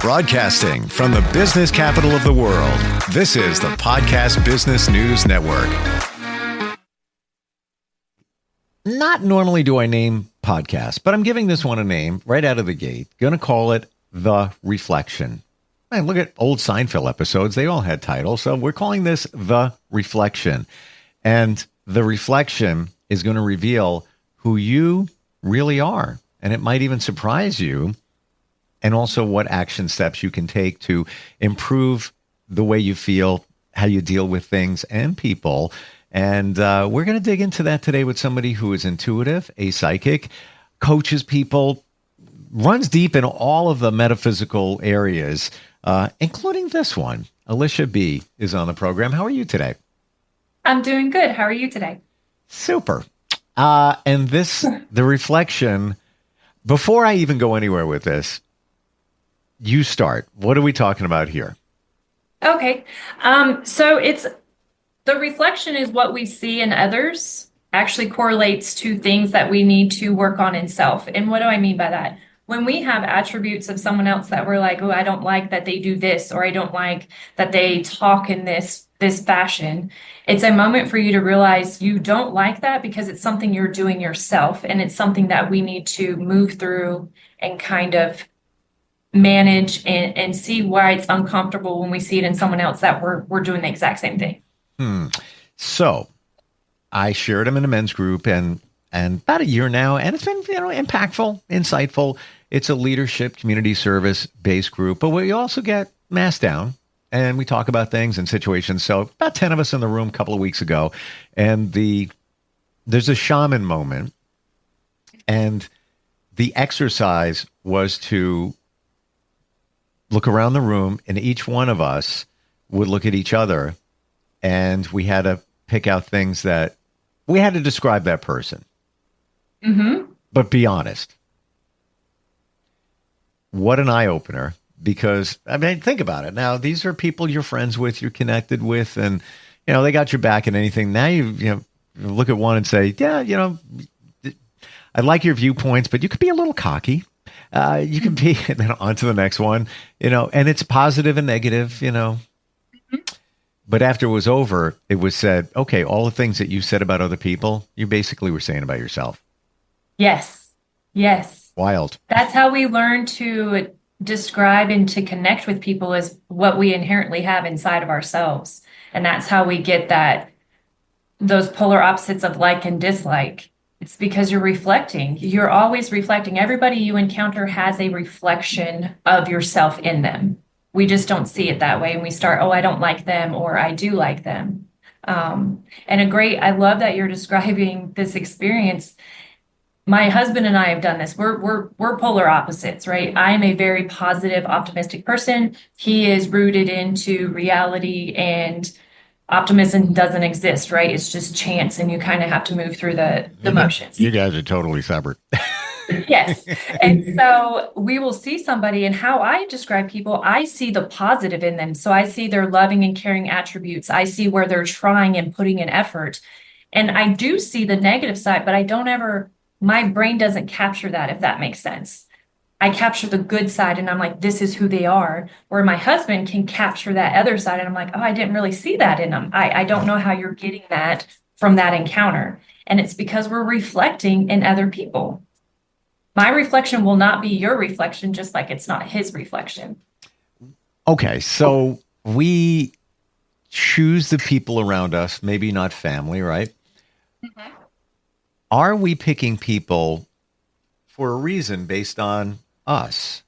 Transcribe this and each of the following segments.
Broadcasting from the business capital of the world, this is the Podcast Business News Network. Not normally do I name podcasts, but I'm giving this one a name right out of the gate. Going to call it The Reflection. Man, look at old Seinfeld episodes. They all had titles. So we're calling this The Reflection. And The Reflection is going to reveal who you really are. And it might even surprise you. And also what action steps you can take to improve the way you feel, how you deal with things and people. And we're going to dig into that today with somebody who is intuitive, a psychic, coaches people, runs deep in all of the metaphysical areas, including this one. Alisha B. is on the program. How are you today? I'm doing good. How are you today? Super. And this, The Reflection, before I even go anywhere with this, you start. What are we talking about here? Okay. So the reflection is what we see in others actually correlates to things that we need to work on in self. And what do I mean by that? When we have attributes of someone else that we're like, oh, I don't like that they do this, or I don't like that they talk in this fashion, it's a moment for you to realize you don't like that because it's something you're doing yourself. And it's something that we need to move through and kind of manage and see why it's uncomfortable when we see it in someone else that we're doing the exact same thing. So I shared them in a men's group and about a year now, and it's been, impactful, insightful. It's a leadership, community service based group, but we also get masked down and we talk about things and situations. So about 10 of us in the room a couple of weeks ago, and there's a shaman moment, and the exercise was to look around the room, and each one of us would look at each other, and we had to pick out things that we had to describe that person. Mm-hmm. But be honest. What an eye-opener, because, think about it. Now, these are people you're friends with, you're connected with, and, they got your back in anything. Now you look at one and say, yeah, I like your viewpoints, but you could be a little cocky. You can be, and then on to the next one, and it's positive and negative, Mm-hmm. But after it was over, it was said, okay, all the things that you said about other people, you basically were saying about yourself. Yes. Wild. That's how we learn to describe and to connect with people, is what we inherently have inside of ourselves. And that's how we get those polar opposites of like and dislike. It's because you're reflecting. You're always reflecting. Everybody you encounter has a reflection of yourself in them. We just don't see it that way. And we start, oh, I don't like them, or I do like them. I love that you're describing this experience. My husband and I have done this. We're polar opposites, right? I'm a very positive, optimistic person. He is rooted into reality, and optimism doesn't exist, right? It's just chance, and you kind of have to move through the motions. You guys are totally separate. Yes. And so we will see somebody, and how I describe people, I see the positive in them. So I see their loving and caring attributes. I see where they're trying and putting in effort. And I do see the negative side, but my brain doesn't capture that, if that makes sense. I capture the good side, and I'm like, this is who they are. Where my husband can capture that other side, and I'm like, oh, I didn't really see that in them. I don't know how you're getting that from that encounter. And it's because we're reflecting in other people. My reflection will not be your reflection, just like it's not his reflection. Okay, so we choose the people around us, maybe not family, right? Mm-hmm. Are we picking people for a reason based on us?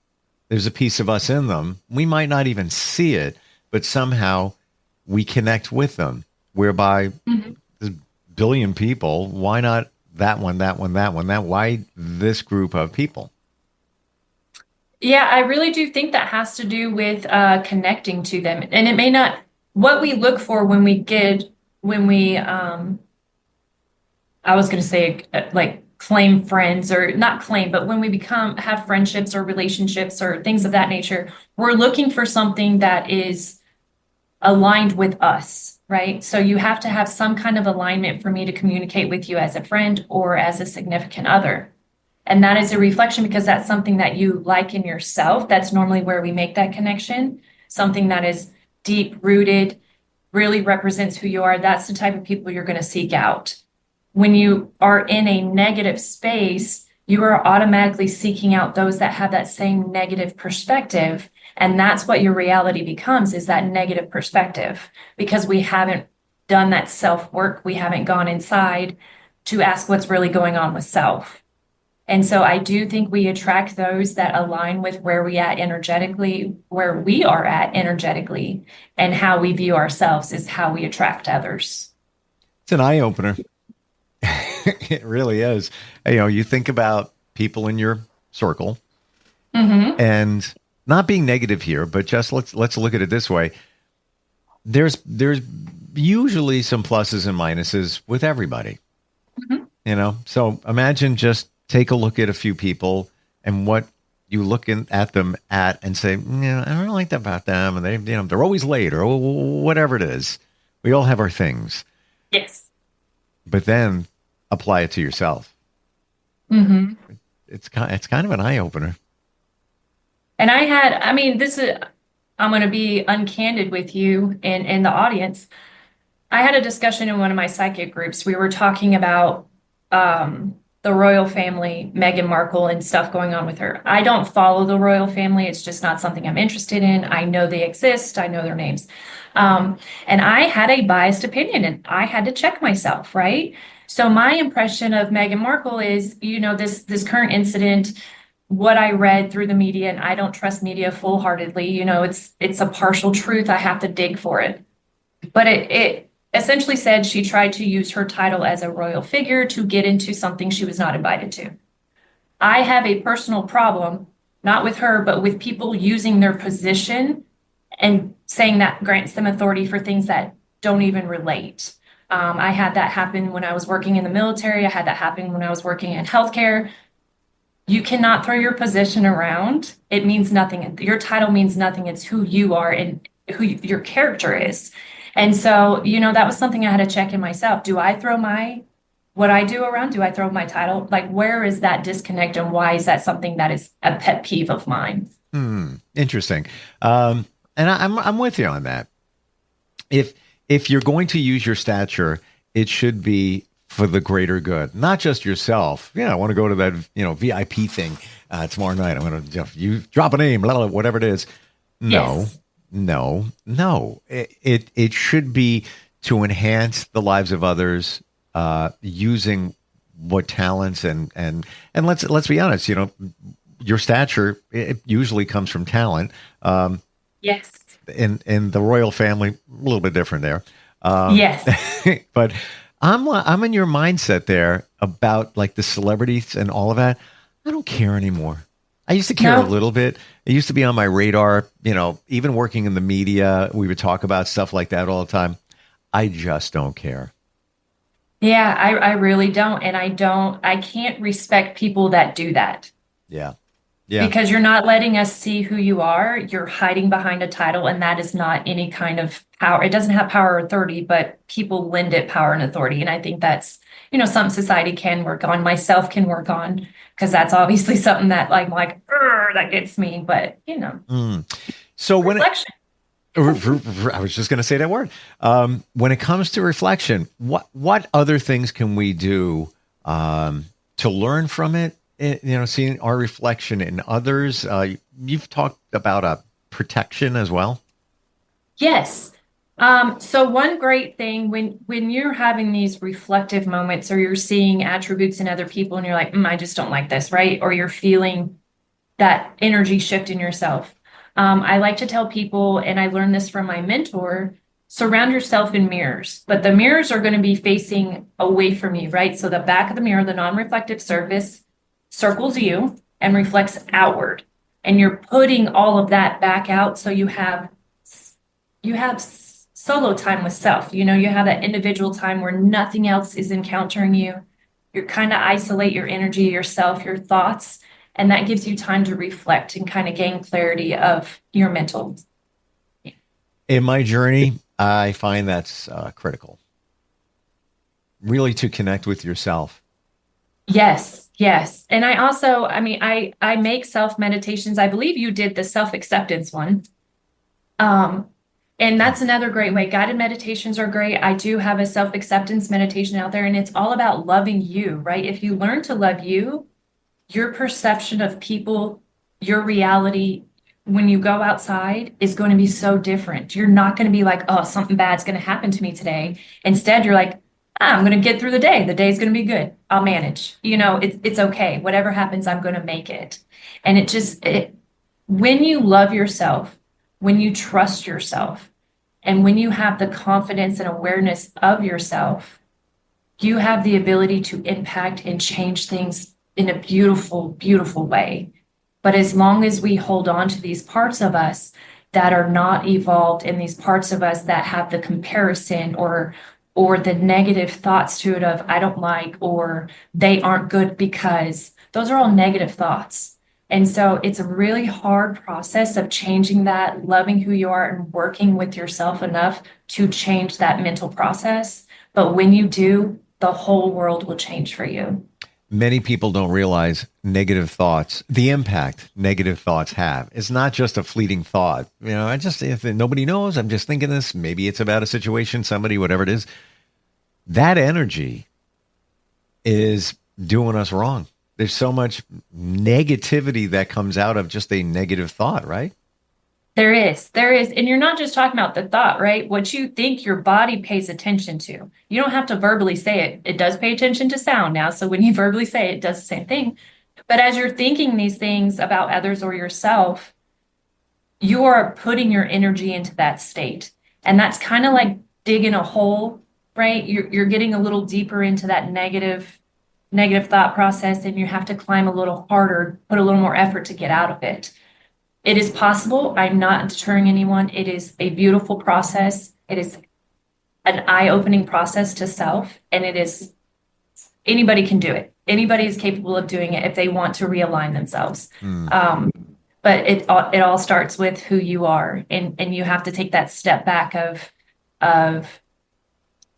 There's a piece of us in them. We might not even see it, but somehow we connect with them, whereby Mm-hmm. there's a billion people. Why not that one? Why this group of people? Yeah, I really do think that has to do with connecting to them. And it may not, what we look for when we I was going to say like claim friends, or not claim, but when we have friendships or relationships or things of that nature, we're looking for something that is aligned with us, right? So you have to have some kind of alignment for me to communicate with you as a friend or as a significant other. And that is a reflection because that's something that you like in yourself. That's normally where we make that connection. Something that is deep rooted, really represents who you are. That's the type of people you're going to seek out. When you are in a negative space, you are automatically seeking out those that have that same negative perspective. And that's what your reality becomes, is that negative perspective, because we haven't done that self work. We haven't gone inside to ask what's really going on with self. And so I do think we attract those that align with where we at energetically, where we are at energetically, and how we view ourselves is how we attract others. It's an eye opener. It really is. You think about people in your circle, and not being negative here, but just let's look at it this way. There's usually some pluses and minuses with everybody. So imagine, just take a look at a few people and what you look at them and say, I don't like that about them, and they're always late or whatever it is. We all have our things. Yes. But then apply it to yourself. It's kind of an eye opener. And I'm going to be uncandid with you and the audience. I had a discussion in one of my psychic groups. We were talking about the royal family, Meghan Markle, and stuff going on with her. I don't follow the royal family. It's just not something I'm interested in. I know they exist. I know their names. And I had a biased opinion, and I had to check myself, right? So my impression of Meghan Markle is, this current incident, what I read through the media, and I don't trust media full-heartedly. It's a partial truth. I have to dig for it. But it essentially said she tried to use her title as a royal figure to get into something she was not invited to. I have a personal problem, not with her, but with people using their position and saying that grants them authority for things that don't even relate. I had that happen when I was working in the military. I had that happen when I was working in healthcare. You cannot throw your position around. It means nothing. Your title means nothing. It's who you are and who your character is. And so, that was something I had to check in myself. Do I throw what I do around? Do I throw my title? Like, where is that disconnect, and why is that something that is a pet peeve of mine? Interesting. And I'm with you on that. If you're going to use your stature, it should be for the greater good, not just yourself. I want to go to that, VIP thing tomorrow night. I'm going to you drop a name, whatever it is. No, Yes. no. It should be to enhance the lives of others, using what talents and let's be honest. Your stature, it usually comes from talent. Yes. In the royal family, a little bit different there. Yes. But I'm in your mindset there about like the celebrities and all of that. I don't care anymore. I used to care a little bit. It used to be on my radar, even working in the media, we would talk about stuff like that all the time. I just don't care. Yeah, I really don't. And I can't respect people that do that. Yeah. Yeah. Because you're not letting us see who you are. You're hiding behind a title, and that is not any kind of power. It doesn't have power or authority, but people lend it power and authority. And I think that's, something society can work on, myself can work on, because that's obviously something that that gets me. But, So reflection. I was just going to say that word. When it comes to reflection, what other things can we do to learn from it? Seeing our reflection in others. You've talked about protection as well. Yes. So one great thing when you're having these reflective moments, or you're seeing attributes in other people and you're like, I just don't like this, right? Or you're feeling that energy shift in yourself. I like to tell people, and I learned this from my mentor, surround yourself in mirrors, but the mirrors are going to be facing away from you, right? So the back of the mirror, the non-reflective surface, circles you and reflects outward, and you're putting all of that back out. So you have solo time with self. You have that individual time where nothing else is encountering you. You kind of isolate your energy, yourself, your thoughts, and that gives you time to reflect and kind of gain clarity of your mental. In my journey, I find that's critical, really, to connect with yourself. Yes, yes. And I also, I mean, I make self meditations. I believe you did the self-acceptance one. Um, and that's another great way. Guided meditations are great. I do have a self-acceptance meditation out there, and it's all about loving you, right? If you learn to love you, your perception of people, your reality, when you go outside is going to be so different. You're not going to be like, oh, something bad's going to happen to me today. Instead, you're like, I'm going to get through the day. The day's going to be good. I'll manage. It's okay. Whatever happens, I'm going to make it. And when you love yourself, when you trust yourself, and when you have the confidence and awareness of yourself, you have the ability to impact and change things in a beautiful, beautiful way. But as long as we hold on to these parts of us that are not evolved, and these parts of us that have the comparison or the negative thoughts to it of I don't like, or they aren't good, because those are all negative thoughts. And so it's a really hard process of changing that, loving who you are and working with yourself enough to change that mental process. But when you do, the whole world will change for you. Many people don't realize negative thoughts, the impact negative thoughts have. It's not just a fleeting thought. If nobody knows, I'm just thinking this, maybe it's about a situation, somebody, whatever it is. That energy is doing us wrong. There's so much negativity that comes out of just a negative thought, right? There is. And you're not just talking about the thought, right? What you think, your body pays attention to. You don't have to verbally say it. It does pay attention to sound now. So when you verbally say it, it does the same thing. But as you're thinking these things about others or yourself, you are putting your energy into that state. And that's kind of like digging a hole, right? You're getting a little deeper into that negative thought process, and you have to climb a little harder, put a little more effort to get out of it. It is possible. I'm not deterring anyone. It is a beautiful process. It is an eye-opening process to self, and anybody can do it. Anybody is capable of doing it if they want to realign themselves. But it all starts with who you are, and you have to take that step back of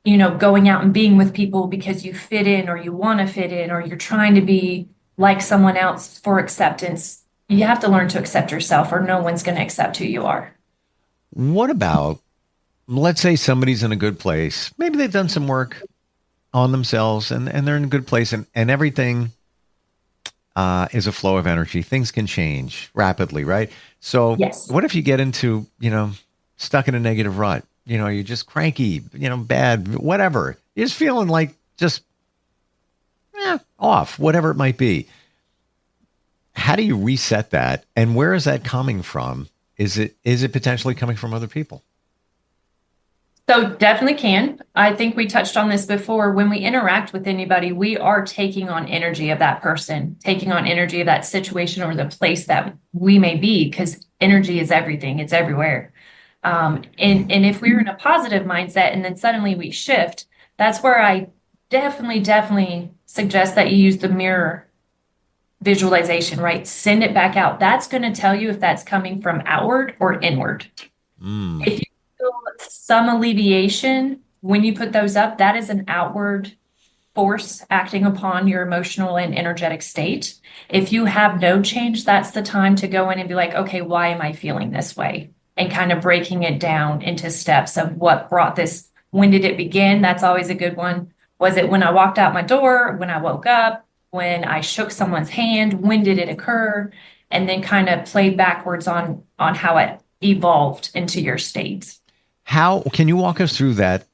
going out and being with people because you fit in, or you want to fit in, or you're trying to be like someone else for acceptance. You have to learn to accept yourself, or no one's going to accept who you are. What about, let's say somebody's in a good place. Maybe they've done some work on themselves and they're in a good place, and everything is a flow of energy. Things can change rapidly, right? So Yes. what if you get into, stuck in a negative rut? You're just cranky, bad, whatever. You're just feeling like just off, whatever it might be. How do you reset that? And where is that coming from? Is it potentially coming from other people? So definitely can. I think we touched on this before. When we interact with anybody, we are taking on energy of that person, taking on energy of that situation or the place that we may be, because energy is everything. It's everywhere. And if we're in a positive mindset and then suddenly we shift, that's where I definitely suggest that you use the mirror visualization, right? Send it back out. That's going to tell you if that's coming from outward or inward. If you feel some alleviation when you put those up, that is an outward force acting upon your emotional and energetic state. If you have no change, that's the time to go in and be like, okay, why am I feeling this way? And kind of breaking it down into steps of what brought this. When did it begin? That's always a good one. Was it when I walked out my door, when I woke up, when I shook someone's hand? When did it occur? And then kind of play backwards on how it evolved into your state. How can you walk us through that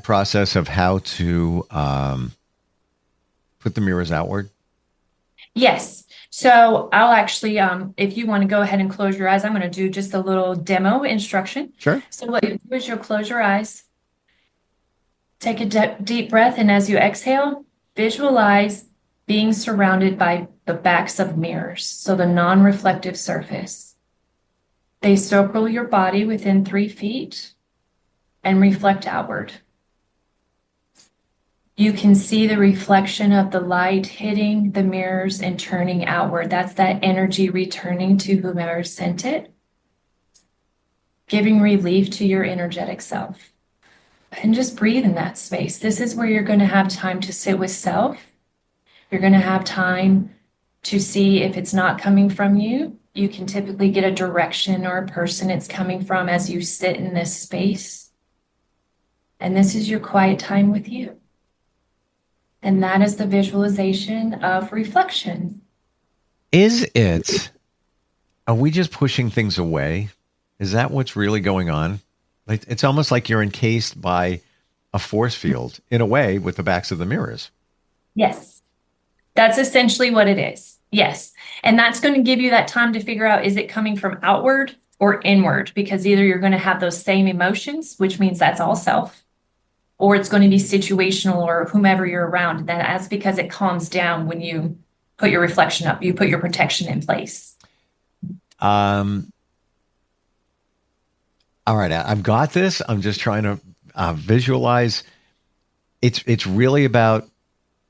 process of how to put the mirrors outward? Yes. So I'll actually, if you want to go ahead and close your eyes, I'm going to do just a little demo instruction. Sure. So what you do is you'll close your eyes, take a deep breath, and as you exhale, visualize being surrounded by the backs of mirrors, so the non-reflective surface. They circle your body within 3 feet and reflect outward. You can see the reflection of the light hitting the mirrors and turning outward. That's that energy returning to whomever sent it, giving relief to your energetic self. And just breathe in that space. This is where you're going to have time to sit with self, You're going to have time to see if it's not coming from you. You can typically get a direction or a person it's coming from as you sit in this space. And this is your quiet time with you. And that is the visualization of reflection. Are we just pushing things away? Is that what's really going on? Like, it's almost like you're encased by a force field in a way with the backs of the mirrors. Yes, that's essentially what it is. Yes. And that's going to give you that time to figure out, is it coming from outward or inward? Because either you're going to have those same emotions, which means that's all self, or it's going to be situational or whomever you're around. And that's because it calms down when you put your reflection up, you put your protection in place. All right, I've got this. I'm just trying to visualize. It's really about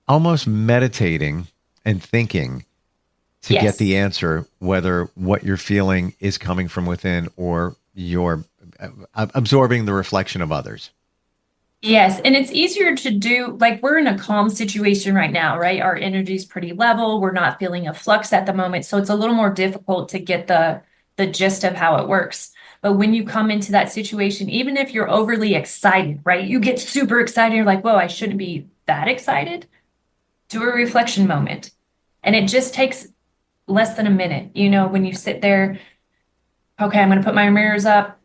almost meditating and thinking to Yes. get the answer, whether what you're feeling is coming from within or you're absorbing the reflection of others. Yes, and it's easier to do, like we're in a calm situation right now, right? Our energy is pretty level. We're not feeling a flux at the moment. So it's a little more difficult to get the gist of how it works. But when you come into that situation, even if you're overly excited, right? You get super excited. You're like, whoa, I shouldn't be that excited. Do a reflection moment. And it just takes less than a minute. You know, when you sit there, okay, I'm going to put my mirrors up.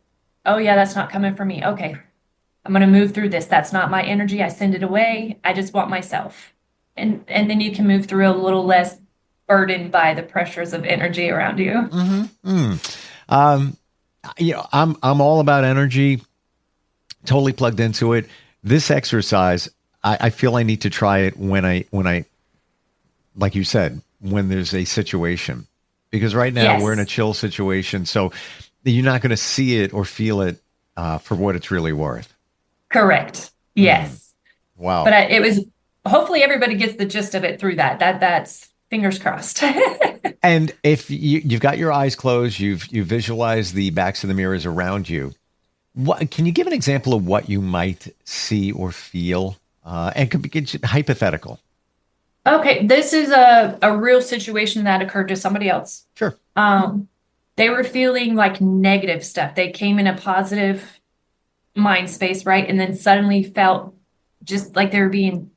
Oh yeah, that's not coming from me. Okay, I'm going to move through this. That's not my energy. I send it away. I just want myself. And then you can move through a little less burdened by the pressures of energy around you. Mm-hmm. I'm all about energy, totally plugged into it. This exercise, I feel I need to try it when I, like you said, when there's a situation, because right now we're in a chill situation. So you're not going to see it or feel it for what it's really worth. Correct. Yes. Wow. But it was, hopefully everybody gets the gist of it through that. That's fingers crossed. And if you've got your eyes closed, you've visualized the backs of the mirrors around you. What can you give an example of what you might see or feel? And could be hypothetical. Okay, this is a real situation that occurred to somebody else. Sure. They were feeling like negative stuff. They came in a positive mind space, right? And then suddenly felt just like they were being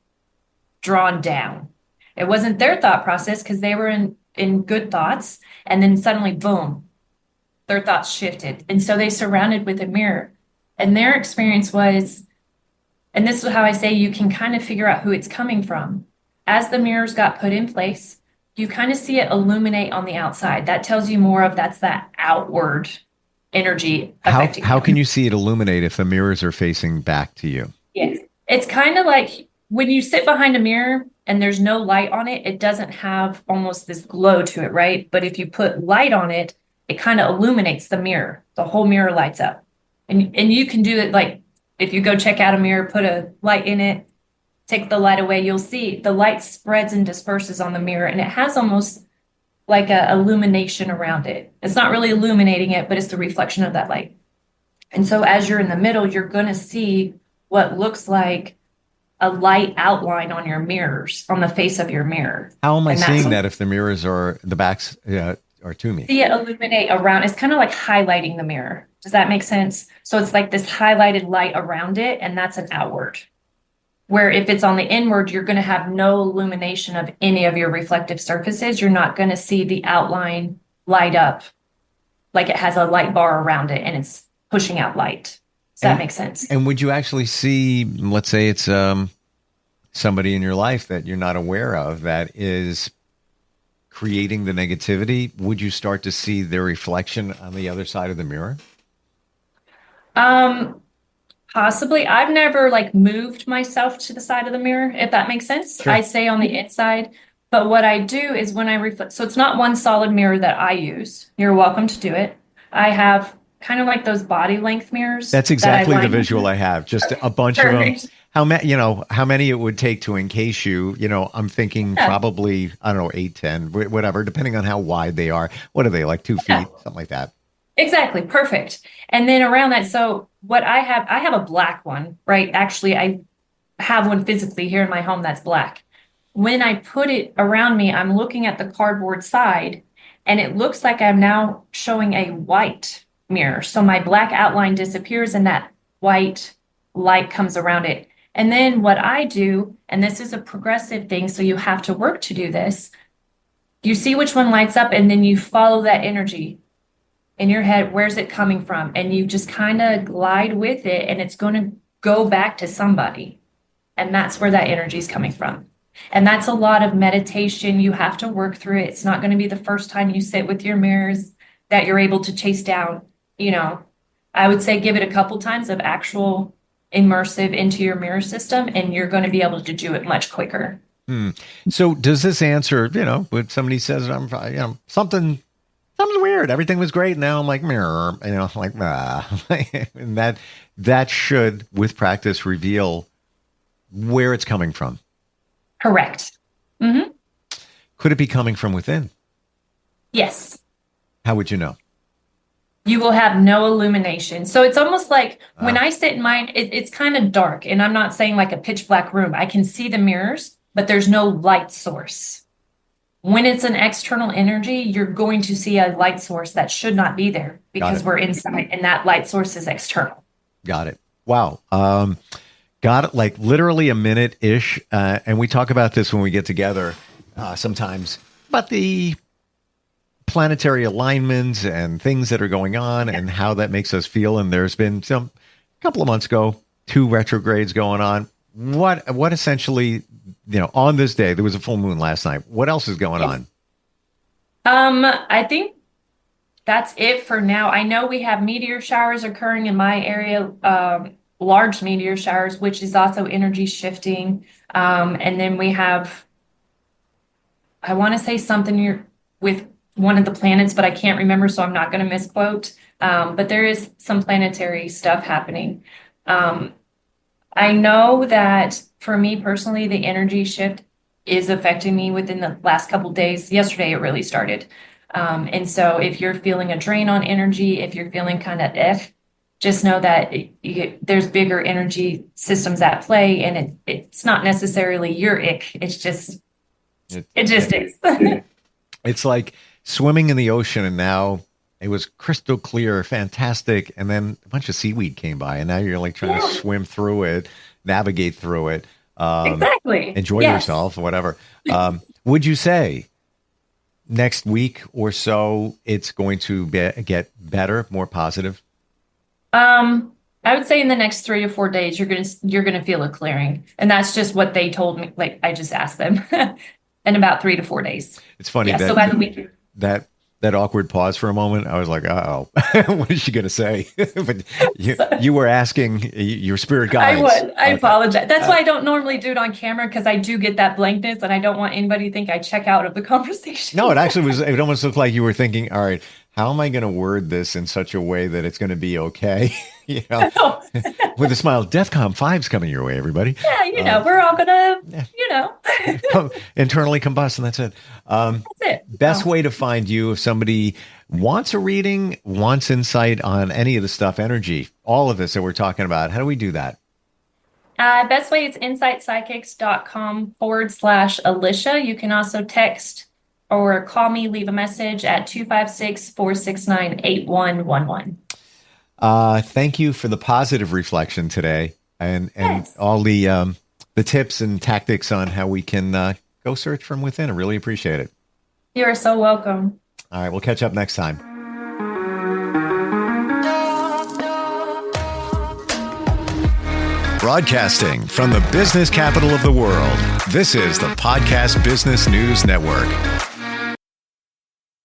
drawn down. It wasn't their thought process because they were in good thoughts. And then suddenly, boom, their thoughts shifted. And so they surrounded with a mirror. And their experience was, and this is how I say you can kind of figure out who it's coming from. As the mirrors got put in place, you kind of see it illuminate on the outside. That tells you more of that's that outward energy affecting How you. can you see it illuminate if the mirrors are facing back to you? Yes. It's kind of like when you sit behind a mirror and there's no light on it, it doesn't have almost this glow to it, right? But if you put light on it, it kind of illuminates the mirror. The whole mirror lights up. And you can do it like if you go check out a mirror, put a light in it, take the light away, you'll see the light spreads and disperses on the mirror, and it has almost like a illumination around it. It's not really illuminating it, but it's the reflection of that light. And so as you're in the middle, you're going to see what looks like a light outline on your mirrors, on the face of your mirror. How am I seeing that if the mirrors are, the backs are to me? See it illuminate around. It's kind of like highlighting the mirror. Does that make sense? So it's like this highlighted light around it, and that's an outward. Where if it's on the inward, you're going to have no illumination of any of your reflective surfaces. You're not going to see the outline light up like it has a light bar around it and it's pushing out light. Does that make sense? And would you actually see, let's say it's somebody in your life that you're not aware of that is creating the negativity, would you start to see their reflection on the other side of the mirror? Possibly. I've never like moved myself to the side of the mirror, if that makes sense. Sure. I stay on the inside. But what I do is when I reflect, so it's not one solid mirror that I use. You're welcome to do it. I have kind of like those body length mirrors. That's exactly the visual I have. Just a bunch of them. How many it would take to encase you? I'm thinking probably, I don't know, 8, 10, whatever, depending on how wide they are. What are they, like 2 feet, something like that? Exactly. Perfect. And then around that, so what I have a black one, right? Actually, I have one physically here in my home that's black. when I put it around me, I'm looking at the cardboard side, and it looks like I'm now showing a white mirror. So my black outline disappears and that white light comes around it. And then what I do, and this is a progressive thing, so you have to work to do this, you see which one lights up, and then you follow that energy in your head. Where's it coming from? And you just kind of glide with it, and it's going to go back to somebody. And that's where that energy is coming from. And that's a lot of meditation. You have to work through it. It's not going to be the first time you sit with your mirrors that you're able to chase down. I would say give it a couple times of actual immersive into your mirror system, and you're going to be able to do it much quicker. So does this answer, when somebody says, something's weird, everything was great, now I'm like, mirror, like, and that should, with practice, reveal where it's coming from. Correct. Mm-hmm. Could it be coming from within? Yes. How would you know? You will have no illumination. So it's almost like when I sit in mine, it's kind of dark, and I'm not saying like a pitch black room. I can see the mirrors, but there's no light source. When it's an external energy, you're going to see a light source that should not be there because we're inside, and that light source is external. Got it. Wow. Got it. Like literally a minute-ish. And we talk about this when we get together sometimes, about the planetary alignments and things that are going on and how that makes us feel. And there's been a couple of months ago, 2 retrogrades going on. What essentially, on this day, there was a full moon last night. What else is going on? I think that's it for now. I know we have meteor showers occurring in my area, large meteor showers, which is also energy shifting. And then we have, I want to say something with one of the planets, but I can't remember, so I'm not going to misquote. But there is some planetary stuff happening. I know that for me personally, the energy shift is affecting me within the last couple of days. Yesterday, it really started. And so if you're feeling a drain on energy, if you're feeling kind of just know that there's bigger energy systems at play, and it's not necessarily your ick. It's just, it just is. It's like swimming in the ocean, and now it was crystal clear, fantastic, and then a bunch of seaweed came by, and now you're like trying to swim through it, navigate through it, exactly, enjoy yourself, or whatever. Would you say next week or so it's going to get better, more positive? I would say in the next 3 to 4 days, you're gonna feel a clearing, and that's just what they told me. Like I just asked them, in about 3 to 4ur days. It's funny so by the weekend. That awkward pause for a moment. I was like, "Uh-oh, what is she going to say?" But you were asking your spirit guides. I apologize. That's why I don't normally do it on camera, because I do get that blankness, and I don't want anybody to think I check out of the conversation. No, it actually was. It almost looked like you were thinking, "All right, how am I going to word this in such a way that it's going to be okay?" With a smile. DEFCON 5's coming your way, everybody. Yeah, we're all gonna, internally combust, and that's it. That's it. Best way to find you if somebody wants a reading, wants insight on any of the stuff, energy, all of this that we're talking about. How do we do that? Best way is insightpsychics.com/Alisha. You can also text or call me, leave a message at 256-469-8111. Thank you for the positive reflection today, and all the tips and tactics on how we can go search from within. I really appreciate it. You are so welcome. All right, we'll catch up next time. Broadcasting from the business capital of the world, this is the Podcast Business News Network.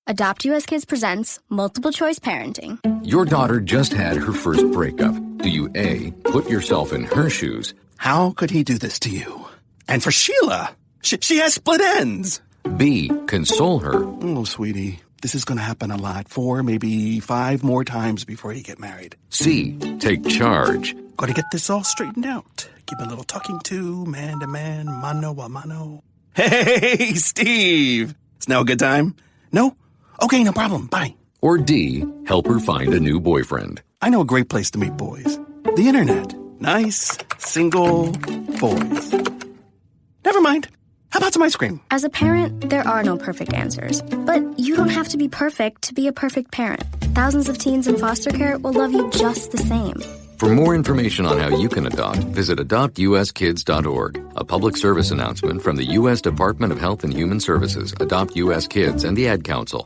Adopt US Kids presents Multiple Choice Parenting. Your daughter just had her first breakup. Do you A, put yourself in her shoes? How could he do this to you? And for Sheila, she has split ends. B, console her? Oh, sweetie, this is going to happen a lot. 4, maybe 5 more times before you get married. C, take charge? Got to get this all straightened out. Give a little talking to, man to man, mano a mano. Hey, Steve! It's now a good time? No? Okay, no problem. Bye. Or D, help her find a new boyfriend? I know a great place to meet boys. The internet. Nice, single boys. Never mind. How about some ice cream? As a parent, there are no perfect answers. But you don't have to be perfect to be a perfect parent. Thousands of teens in foster care will love you just the same. For more information on how you can adopt, visit adoptuskids.org. A public service announcement from the U.S. Department of Health and Human Services, Adopt U.S. Kids, and the Ad Council.